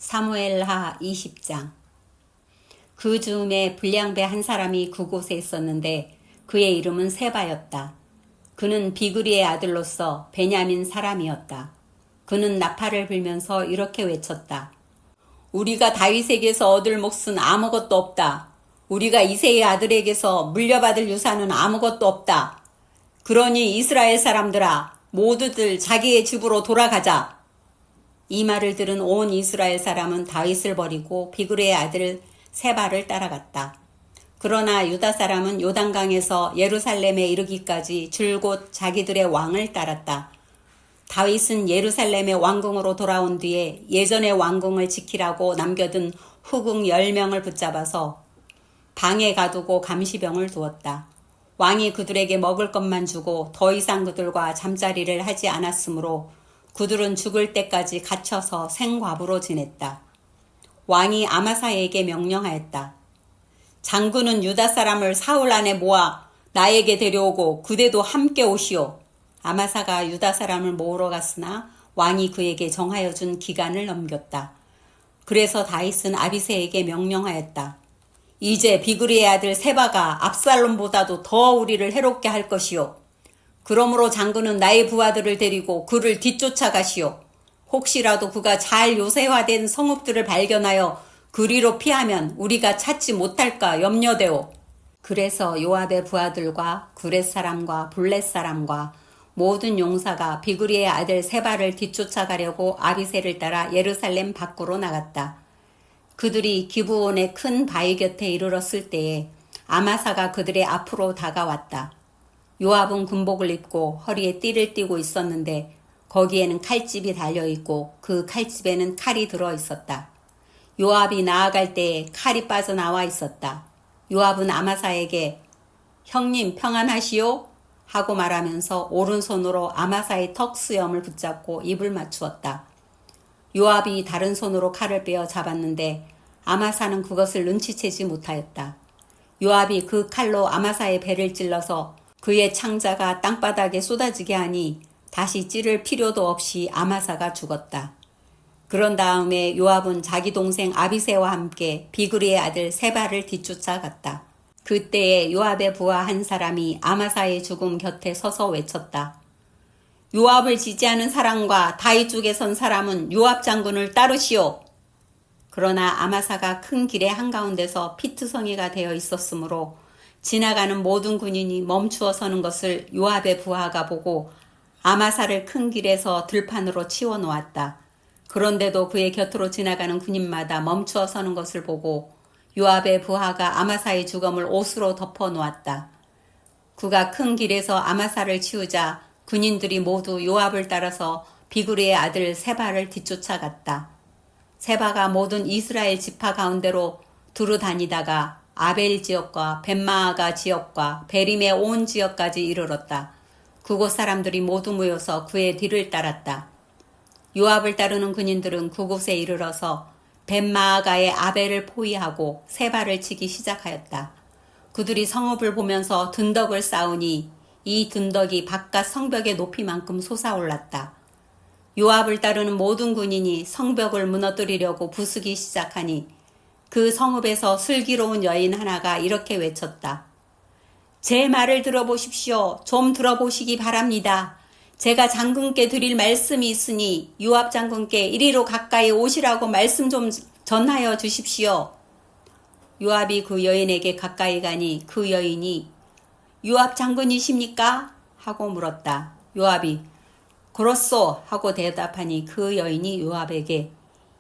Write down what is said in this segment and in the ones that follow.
사무엘하 20장. 그 즈음에 불량배 한 사람이 그곳에 있었는데 그의 이름은 세바였다. 그는 비그리의 아들로서 베냐민 사람이었다. 그는 나팔을 불면서 이렇게 외쳤다. 우리가 다윗에게서 얻을 몫은 아무것도 없다. 우리가 이새의 아들에게서 물려받을 유산은 아무것도 없다. 그러니 이스라엘 사람들아, 모두들 자기의 집으로 돌아가자. 이 말을 들은 온 이스라엘 사람은 다윗을 버리고 비그리의 아들 세바를 따라갔다. 그러나 유다 사람은 요단강에서 예루살렘에 이르기까지 줄곧 자기들의 왕을 따랐다. 다윗은 예루살렘의 왕궁으로 돌아온 뒤에 예전의 왕궁을 지키라고 남겨둔 후궁 10명을 붙잡아서 방에 가두고 감시병을 두었다. 왕이 그들에게 먹을 것만 주고 더 이상 그들과 잠자리를 하지 않았으므로 그들은 죽을 때까지 갇혀서 생과부로 지냈다. 왕이 아마사에게 명령하였다. 장군은 유다 사람을 사울 안에 모아 나에게 데려오고 그대도 함께 오시오. 아마사가 유다 사람을 모으러 갔으나 왕이 그에게 정하여 준 기간을 넘겼다. 그래서 다윗은 아비새에게 명령하였다. 이제 비그리의 아들 세바가 압살롬보다도 더 우리를 해롭게 할 것이오. 그러므로 장군은 나의 부하들을 데리고 그를 뒤쫓아가시오. 혹시라도 그가 잘 요새화된 성읍들을 발견하여 그리로 피하면 우리가 찾지 못할까 염려되오. 그래서 요압의 부하들과 구렛 사람과 블렛 사람과 모든 용사가 비그리의 아들 세바를 뒤쫓아가려고 아비새를 따라 예루살렘 밖으로 나갔다. 그들이 기브온의 큰 바위 곁에 이르렀을 때에 아마사가 그들의 앞으로 다가왔다. 요압은 군복을 입고 허리에 띠를 띠고 있었는데 거기에는 칼집이 달려있고 그 칼집에는 칼이 들어있었다. 요압이 나아갈 때에 칼이 빠져나와 있었다. 요압은 아마사에게 형님 평안하시오? 하고 말하면서 오른손으로 아마사의 턱 수염을 붙잡고 입을 맞추었다. 요압이 다른 손으로 칼을 빼어 잡았는데 아마사는 그것을 눈치채지 못하였다. 요압이 그 칼로 아마사의 배를 찔러서 그의 창자가 땅바닥에 쏟아지게 하니 다시 찌를 필요도 없이 아마사가 죽었다. 그런 다음에 요압은 자기 동생 아비새와 함께 비그리의 아들 세바를 뒤쫓아갔다. 그때에 요압의 부하 한 사람이 아마사의 죽음 곁에 서서 외쳤다. 요압을 지지하는 사람과 다윗 쪽에 선 사람은 요압 장군을 따르시오. 그러나 아마사가 큰 길의 한가운데서 피투성이가 되어 있었으므로 지나가는 모든 군인이 멈추어 서는 것을 요압의 부하가 보고 아마사를 큰 길에서 들판으로 치워 놓았다. 그런데도 그의 곁으로 지나가는 군인마다 멈추어 서는 것을 보고 요압의 부하가 아마사의 죽음을 옷으로 덮어 놓았다. 그가 큰 길에서 아마사를 치우자 군인들이 모두 요압을 따라서 비그리의 아들 세바를 뒤쫓아갔다. 세바가 모든 이스라엘 지파 가운데로 두루 다니다가 아벨 지역과 벳마아가 지역과 베림의 온 지역까지 이르렀다. 그곳 사람들이 모두 모여서 그의 뒤를 따랐다. 요압을 따르는 군인들은 그곳에 이르러서 벳마아가의 아벨을 포위하고 세바를 치기 시작하였다. 그들이 성읍을 보면서 든덕을 쌓으니 이 든덕이 바깥 성벽의 높이만큼 솟아올랐다. 요압을 따르는 모든 군인이 성벽을 무너뜨리려고 부수기 시작하니 그 성읍에서 슬기로운 여인 하나가 이렇게 외쳤다. 제 말을 들어보십시오. 좀 들어보시기 바랍니다. 제가 장군께 드릴 말씀이 있으니 요압 장군께 이리로 가까이 오시라고 말씀 좀 전하여 주십시오. 요압이 그 여인에게 가까이 가니 그 여인이 요압 장군이십니까? 하고 물었다. 요압이 그렇소 하고 대답하니 그 여인이 요압에게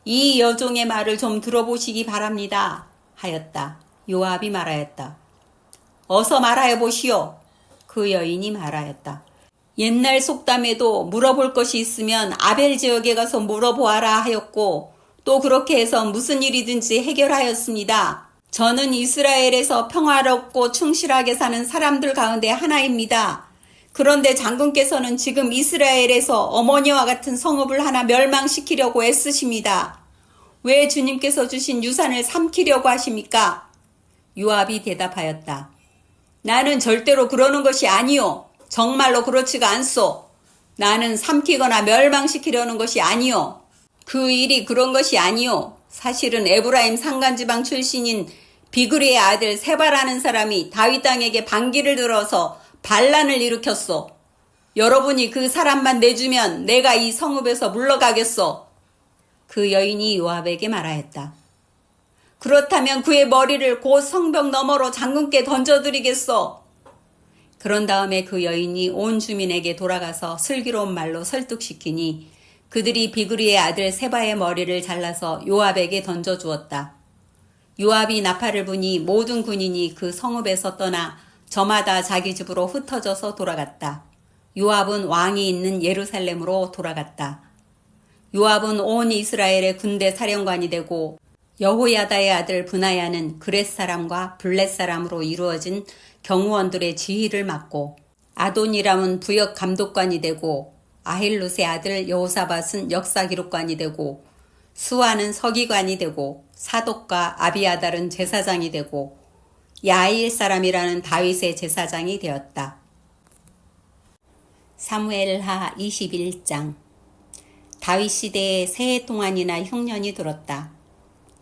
이 여종의 말을 좀 들어보시기 바랍니다 하였다. 요압이 말하였다. 어서 말하여 보시오. 그 여인이 말하였다. 옛날 속담에도 물어볼 것이 있으면 아벨 지역에 가서 물어보아라 하였고 또 그렇게 해서 무슨 일이든지 해결하였습니다. 저는 이스라엘에서 평화롭고 충실하게 사는 사람들 가운데 하나입니다. 그런데 장군께서는 지금 이스라엘에서 어머니와 같은 성읍을 하나 멸망시키려고 애쓰십니다. 왜 주님께서 주신 유산을 삼키려고 하십니까? 요압이 대답하였다. 나는 절대로 그러는 것이 아니오. 정말로 그렇지가 않소. 나는 삼키거나 멸망시키려는 것이 아니오. 그 일이 그런 것이 아니요. 사실은 에브라임 산간지방 출신인 비그리의 아들 세바라는 사람이 다윗 땅에게 반기를 들어서 반란을 일으켰소. 여러분이 그 사람만 내주면 내가 이 성읍에서 물러가겠소. 그 여인이 요압에게 말하였다. 그렇다면 그의 머리를 곧 성벽 너머로 장군께 던져드리겠소. 그런 다음에 그 여인이 온 주민에게 돌아가서 슬기로운 말로 설득시키니 그들이 비그리의 아들 세바의 머리를 잘라서 요압에게 던져주었다. 요압이 나팔을 부니 모든 군인이 그 성읍에서 떠나 저마다 자기 집으로 흩어져서 돌아갔다. 요압은 왕이 있는 예루살렘으로 돌아갔다. 요압은 온 이스라엘의 군대 사령관이 되고 여호야다의 아들 브나야는 그렛 사람과 블렛 사람으로 이루어진 경호원들의 지휘를 맡고 아도니람은 부역 감독관이 되고 아힐룻의 아들 여호사밧은 역사 기록관이 되고 수아는 서기관이 되고 사독과 아비아달은 제사장이 되고 야일 사람이라는 다윗의 제사장이 되었다. 사무엘하 21장. 다윗 시대에 세 해 동안이나 흉년이 들었다.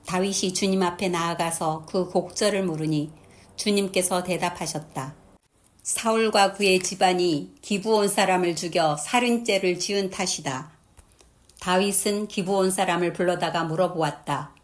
다윗이 주님 앞에 나아가서 그 곡절을 물으니 주님께서 대답하셨다. 사울과 그의 집안이 기브온 사람을 죽여 살인죄를 지은 탓이다. 다윗은 기브온 사람을 불러다가 물어보았다.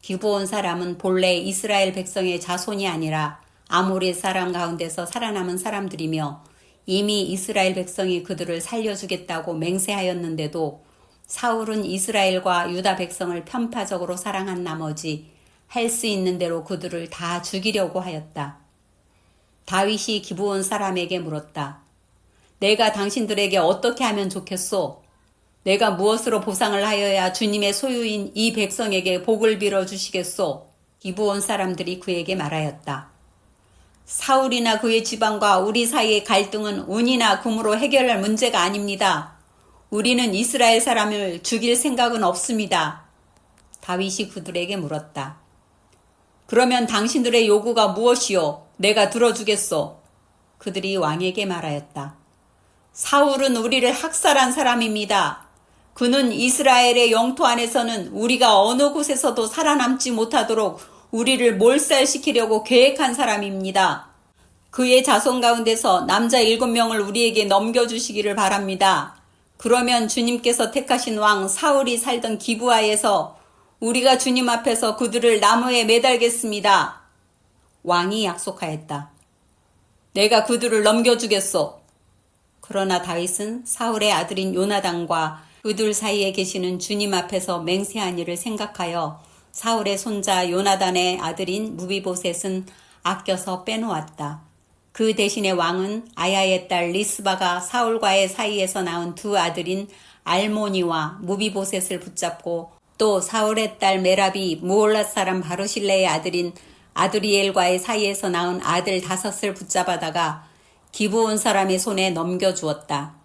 기브온 사람은 본래 이스라엘 백성의 자손이 아니라 아모리 사람 가운데서 살아남은 사람들이며 이미 이스라엘 백성이 그들을 살려주겠다고 맹세하였는데도 사울은 이스라엘과 유다 백성을 편파적으로 사랑한 나머지 할 수 있는 대로 그들을 다 죽이려고 하였다. 다윗이 기브온 사람에게 물었다. 내가 당신들에게 어떻게 하면 좋겠소? 내가 무엇으로 보상을 하여야 주님의 소유인 이 백성에게 복을 빌어 주시겠소? 기브온 사람들이 그에게 말하였다. 사울이나 그의 집안과 우리 사이의 갈등은 운이나 금으로 해결할 문제가 아닙니다. 우리는 이스라엘 사람을 죽일 생각은 없습니다. 다윗이 그들에게 물었다. 그러면 당신들의 요구가 무엇이요? 내가 들어주겠소. 그들이 왕에게 말하였다. 사울은 우리를 학살한 사람입니다. 그는 이스라엘의 영토 안에서는 우리가 어느 곳에서도 살아남지 못하도록 우리를 몰살시키려고 계획한 사람입니다. 그의 자손 가운데서 남자 7명을 우리에게 넘겨주시기를 바랍니다. 그러면 주님께서 택하신 왕 사울이 살던 기브아에서 우리가 주님 앞에서 그들을 나무에 매달겠습니다. 왕이 약속하였다. 내가 그들을 넘겨주겠소. 그러나 다윗은 사울의 아들인 요나단과 그들 사이에 계시는 주님 앞에서 맹세한 일을 생각하여 사울의 손자 요나단의 아들인 무비보셋은 아껴서 빼놓았다. 그 대신에 왕은 아야의 딸 리스바가 사울과의 사이에서 낳은 두 아들인 알모니와 무비보셋을 붙잡고 또 사울의 딸 메랍이 무올랏 사람 바르실레의 아들인 아드리엘과의 사이에서 낳은 아들 5을 붙잡아다가 기브온 사람의 손에 넘겨주었다.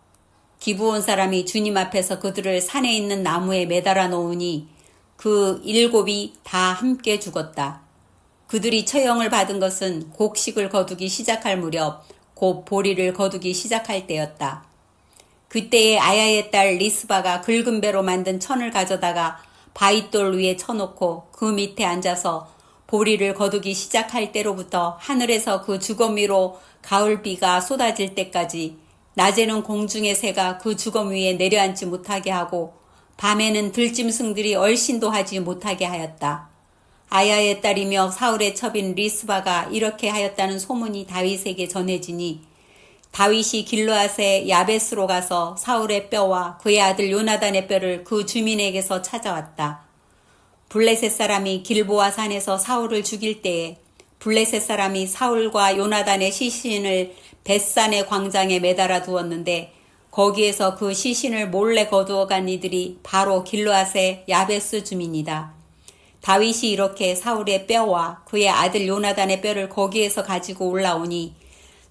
기브온 사람이 주님 앞에서 그들을 산에 있는 나무에 매달아 놓으니 그 7이 다 함께 죽었다. 그들이 처형을 받은 것은 곡식을 거두기 시작할 무렵 곧 보리를 거두기 시작할 때였다. 그때에 아야의 딸 리스바가 긁은 배로 만든 천을 가져다가 바윗돌 위에 쳐놓고 그 밑에 앉아서 보리를 거두기 시작할 때로부터 하늘에서 그 주검 위로 가을비가 쏟아질 때까지 낮에는 공중의 새가 그 주검 위에 내려앉지 못하게 하고 밤에는 들짐승들이 얼씬도 하지 못하게 하였다. 아야의 딸이며 사울의 첩인 리스바가 이렇게 하였다는 소문이 다윗에게 전해지니 다윗이 길르앗의 야베스로 가서 사울의 뼈와 그의 아들 요나단의 뼈를 그 주민에게서 찾아왔다. 블레셋 사람이 길보아 산에서 사울을 죽일 때에 블레셋 사람이 사울과 요나단의 시신을 벳산의 광장에 매달아 두었는데 거기에서 그 시신을 몰래 거두어간 이들이 바로 길르앗의 야베스 주민이다. 다윗이 이렇게 사울의 뼈와 그의 아들 요나단의 뼈를 거기에서 가지고 올라오니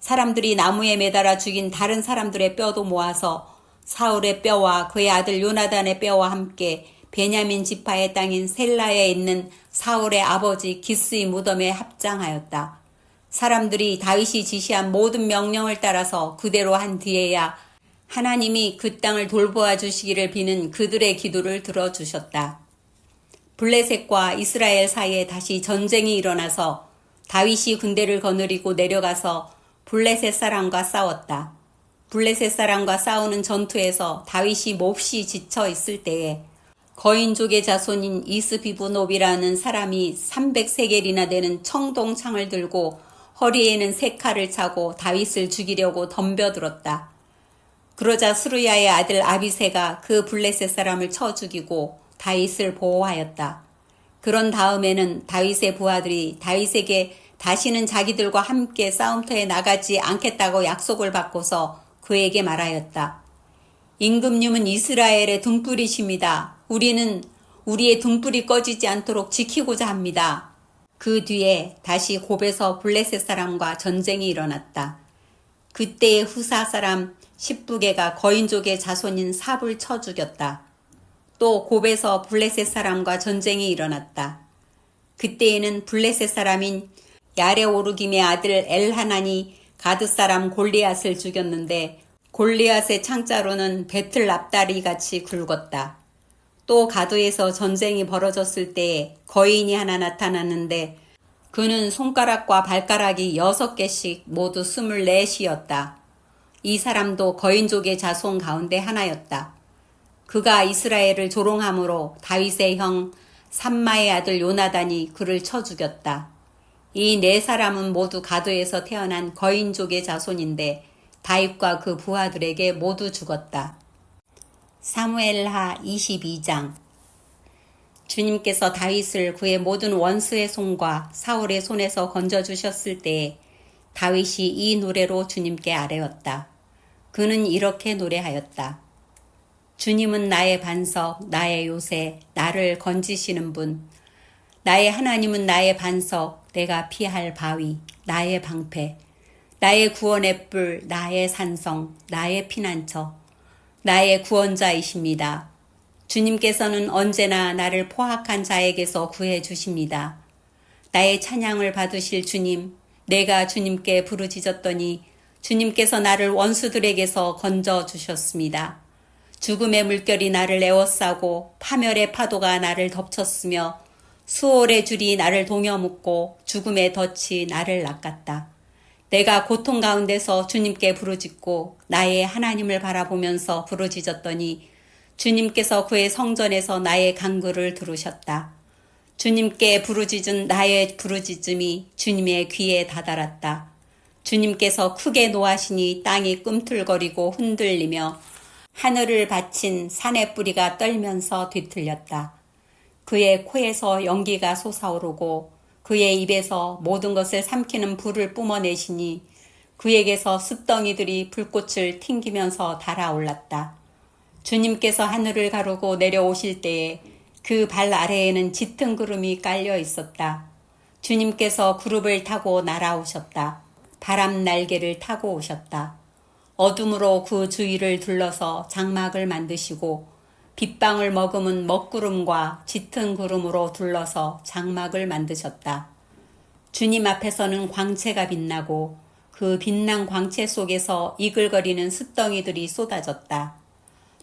사람들이 나무에 매달아 죽인 다른 사람들의 뼈도 모아서 사울의 뼈와 그의 아들 요나단의 뼈와 함께 베냐민 지파의 땅인 셀라에 있는 사울의 아버지 기스의 무덤에 합장하였다. 사람들이 다윗이 지시한 모든 명령을 따라서 그대로 한 뒤에야 하나님이 그 땅을 돌보아 주시기를 비는 그들의 기도를 들어주셨다. 블레셋과 이스라엘 사이에 다시 전쟁이 일어나서 다윗이 군대를 거느리고 내려가서 블레셋 사람과 싸웠다. 블레셋 사람과 싸우는 전투에서 다윗이 몹시 지쳐 있을 때에 거인족의 자손인 이스비브노비라는 사람이 300세겔이나 되는 청동창을 들고 허리에는 세 칼을 차고 다윗을 죽이려고 덤벼들었다. 그러자 스루야의 아들 아비새가 그 블레셋 사람을 쳐 죽이고 다윗을 보호하였다. 그런 다음에는 다윗의 부하들이 다윗에게 다시는 자기들과 함께 싸움터에 나가지 않겠다고 약속을 받고서 그에게 말하였다. 임금님은 이스라엘의 등불이십니다. 우리는 우리의 등불이 꺼지지 않도록 지키고자 합니다. 그 뒤에 다시 곱에서 블레셋 사람과 전쟁이 일어났다. 그때의 후사 사람 십부게가 거인족의 자손인 삽을 쳐 죽였다. 또 곱에서 블레셋 사람과 전쟁이 일어났다. 그때에는 블레셋 사람인 야레오르김의 아들 엘하난이 가드 사람 골리앗을 죽였는데 골리앗의 창자로는 배틀 납다리 같이 굵었다. 또 가드에서 전쟁이 벌어졌을 때에 거인이 하나 나타났는데 그는 손가락과 발가락이 6개씩 모두 24이었다. 이 사람도 거인족의 자손 가운데 하나였다. 그가 이스라엘을 조롱함으로 다윗의 형 삼마의 아들 요나단이 그를 쳐 죽였다. 이 네 사람은 모두 가드에서 태어난 거인족의 자손인데 다윗과 그 부하들에게 모두 죽었다. 사무엘하 22장. 주님께서 다윗을 그의 모든 원수의 손과 사울의 손에서 건져주셨을 때에 다윗이 이 노래로 주님께 아뢰었다. 그는 이렇게 노래하였다. 주님은 나의 반석, 나의 요새, 나를 건지시는 분. 나의 하나님은 나의 반석, 내가 피할 바위, 나의 방패. 나의 구원의 뿔, 나의 산성, 나의 피난처. 나의 구원자이십니다. 주님께서는 언제나 나를 포악한 자에게서 구해 주십니다. 나의 찬양을 받으실 주님, 내가 주님께 부르짖었더니 주님께서 나를 원수들에게서 건져 주셨습니다. 죽음의 물결이 나를 에워싸고 파멸의 파도가 나를 덮쳤으며 수월의 줄이 나를 동여묶고 죽음의 덫이 나를 낚았다. 내가 고통 가운데서 주님께 부르짖고 나의 하나님을 바라보면서 부르짖었더니 주님께서 그의 성전에서 나의 간구를 들으셨다. 주님께 부르짖은 나의 부르짖음이 주님의 귀에 다다랐다. 주님께서 크게 노하시니 땅이 꿈틀거리고 흔들리며 하늘을 받친 산의 뿌리가 떨면서 뒤틀렸다. 그의 코에서 연기가 솟아오르고 그의 입에서 모든 것을 삼키는 불을 뿜어내시니 그에게서 숯덩이들이 불꽃을 튕기면서 달아올랐다. 주님께서 하늘을 가르고 내려오실 때에 그 발 아래에는 짙은 구름이 깔려 있었다. 주님께서 구름을 타고 날아오셨다. 바람 날개를 타고 오셨다. 어둠으로 그 주위를 둘러서 장막을 만드시고 빗방울 머금은 먹구름과 짙은 구름으로 둘러서 장막을 만드셨다. 주님 앞에서는 광채가 빛나고 그 빛난 광채 속에서 이글거리는 숯덩이들이 쏟아졌다.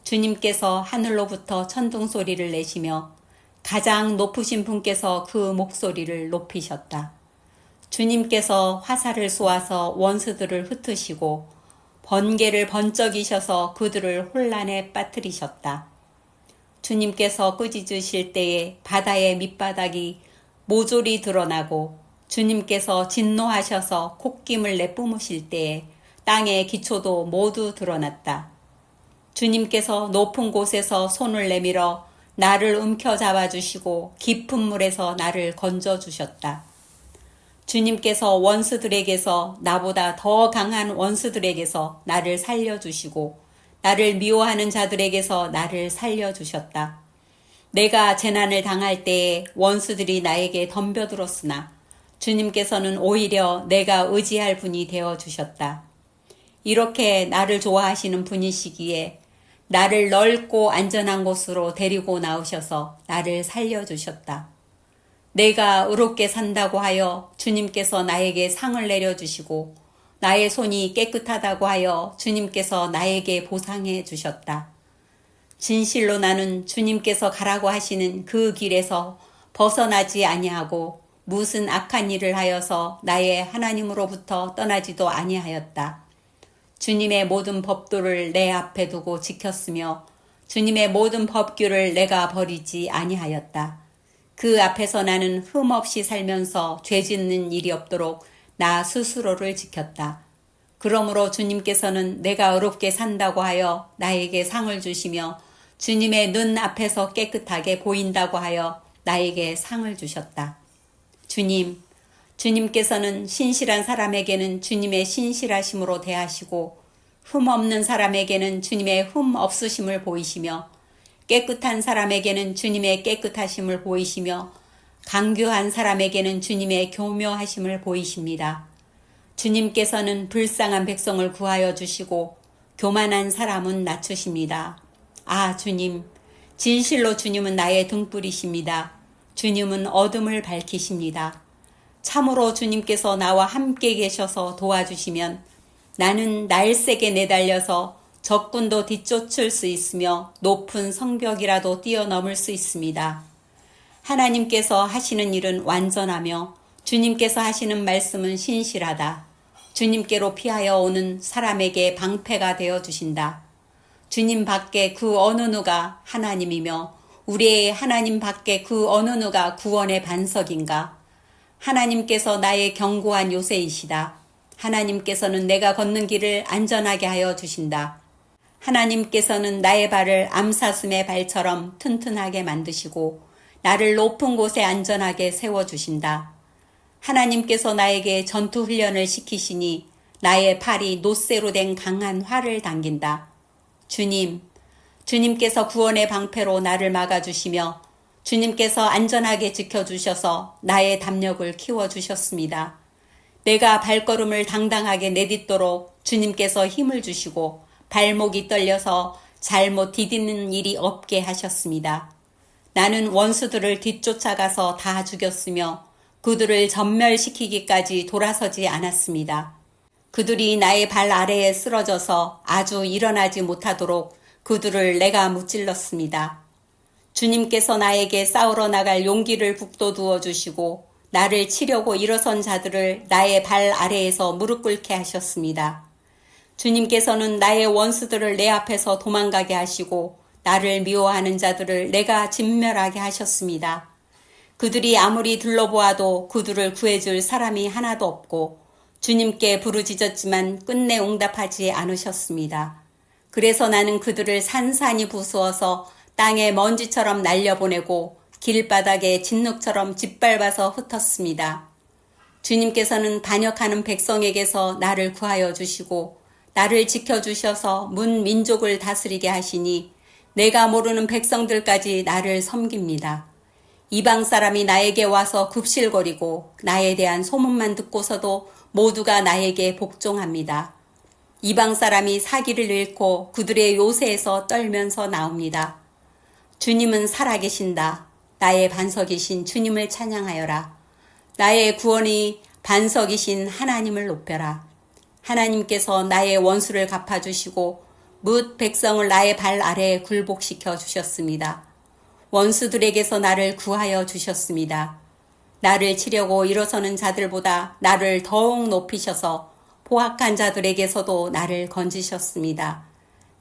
주님께서 하늘로부터 천둥 소리를 내시며 가장 높으신 분께서 그 목소리를 높이셨다. 주님께서 화살을 쏘아서 원수들을 흩으시고 번개를 번쩍이셔서 그들을 혼란에 빠뜨리셨다. 주님께서 꾸짖으실 때에 바다의 밑바닥이 모조리 드러나고 주님께서 진노하셔서 콧김을 내뿜으실 때에 땅의 기초도 모두 드러났다. 주님께서 높은 곳에서 손을 내밀어 나를 움켜잡아 주시고 깊은 물에서 나를 건져 주셨다. 주님께서 원수들에게서 나보다 더 강한 원수들에게서 나를 살려주시고 나를 미워하는 자들에게서 나를 살려주셨다. 내가 재난을 당할 때에 원수들이 나에게 덤벼들었으나 주님께서는 오히려 내가 의지할 분이 되어주셨다. 이렇게 나를 좋아하시는 분이시기에 나를 넓고 안전한 곳으로 데리고 나오셔서 나를 살려주셨다. 내가 의롭게 산다고 하여 주님께서 나에게 상을 내려주시고 나의 손이 깨끗하다고 하여 주님께서 나에게 보상해 주셨다. 진실로 나는 주님께서 가라고 하시는 그 길에서 벗어나지 아니하고 무슨 악한 일을 하여서 나의 하나님으로부터 떠나지도 아니하였다. 주님의 모든 법도를 내 앞에 두고 지켰으며 주님의 모든 법규를 내가 버리지 아니하였다. 그 앞에서 나는 흠없이 살면서 죄 짓는 일이 없도록 나 스스로를 지켰다. 그러므로 주님께서는 내가 의롭게 산다고 하여 나에게 상을 주시며 주님의 눈 앞에서 깨끗하게 보인다고 하여 나에게 상을 주셨다. 주님께서는 신실한 사람에게는 주님의 신실하심으로 대하시고 흠 없는 사람에게는 주님의 흠 없으심을 보이시며 깨끗한 사람에게는 주님의 깨끗하심을 보이시며 강교한 사람에게는 주님의 교묘하심을 보이십니다. 주님께서는 불쌍한 백성을 구하여 주시고 교만한 사람은 낮추십니다. 아, 주님, 진실로 주님은 나의 등불이십니다. 주님은 어둠을 밝히십니다. 참으로 주님께서 나와 함께 계셔서 도와주시면 나는 날쌔게 내달려서 적군도 뒤쫓을 수 있으며 높은 성벽이라도 뛰어넘을 수 있습니다. 하나님께서 하시는 일은 완전하며 주님께서 하시는 말씀은 신실하다. 주님께로 피하여 오는 사람에게 방패가 되어 주신다. 주님 밖에 그 어느 누가 하나님이며 우리의 하나님 밖에 그 어느 누가 구원의 반석인가? 하나님께서 나의 견고한 요새이시다. 하나님께서는 내가 걷는 길을 안전하게 하여 주신다. 하나님께서는 나의 발을 암사슴의 발처럼 튼튼하게 만드시고 나를 높은 곳에 안전하게 세워주신다. 하나님께서 나에게 전투 훈련을 시키시니 나의 팔이 노쇠로 된 강한 활을 당긴다. 주님께서 구원의 방패로 나를 막아주시며 주님께서 안전하게 지켜주셔서 나의 담력을 키워주셨습니다. 내가 발걸음을 당당하게 내딛도록 주님께서 힘을 주시고 발목이 떨려서 잘못 디디는 일이 없게 하셨습니다. 나는 원수들을 뒤쫓아가서 다 죽였으며 그들을 전멸시키기까지 돌아서지 않았습니다. 그들이 나의 발 아래에 쓰러져서 아주 일어나지 못하도록 그들을 내가 무찔렀습니다. 주님께서 나에게 싸우러 나갈 용기를 북돋우어 주시고 나를 치려고 일어선 자들을 나의 발 아래에서 무릎 꿇게 하셨습니다. 주님께서는 나의 원수들을 내 앞에서 도망가게 하시고 나를 미워하는 자들을 내가 진멸하게 하셨습니다. 그들이 아무리 둘러보아도 그들을 구해줄 사람이 하나도 없고 주님께 부르짖었지만 끝내 응답하지 않으셨습니다. 그래서 나는 그들을 산산이 부수어서 땅에 먼지처럼 날려보내고 길바닥에 진흙처럼 짓밟아서 흩었습니다. 주님께서는 반역하는 백성에게서 나를 구하여 주시고 나를 지켜주셔서 문 민족을 다스리게 하시니 내가 모르는 백성들까지 나를 섬깁니다. 이방 사람이 나에게 와서 굽실거리고 나에 대한 소문만 듣고서도 모두가 나에게 복종합니다. 이방 사람이 사기를 잃고 그들의 요새에서 떨면서 나옵니다. 주님은 살아계신다. 나의 반석이신 주님을 찬양하여라. 나의 구원이 반석이신 하나님을 높여라. 하나님께서 나의 원수를 갚아주시고 뭇 백성을 나의 발 아래에 굴복시켜 주셨습니다. 원수들에게서 나를 구하여 주셨습니다. 나를 치려고 일어서는 자들보다 나를 더욱 높이셔서 포악한 자들에게서도 나를 건지셨습니다.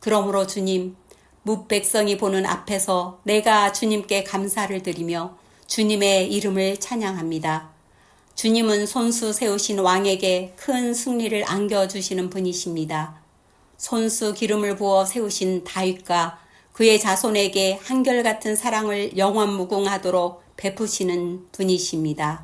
그러므로 주님, 뭇 백성이 보는 앞에서 내가 주님께 감사를 드리며 주님의 이름을 찬양합니다. 주님은 손수 세우신 왕에게 큰 승리를 안겨주시는 분이십니다. 손수 기름을 부어 세우신 다윗과 그의 자손에게 한결같은 사랑을 영원무궁하도록 베푸시는 분이십니다.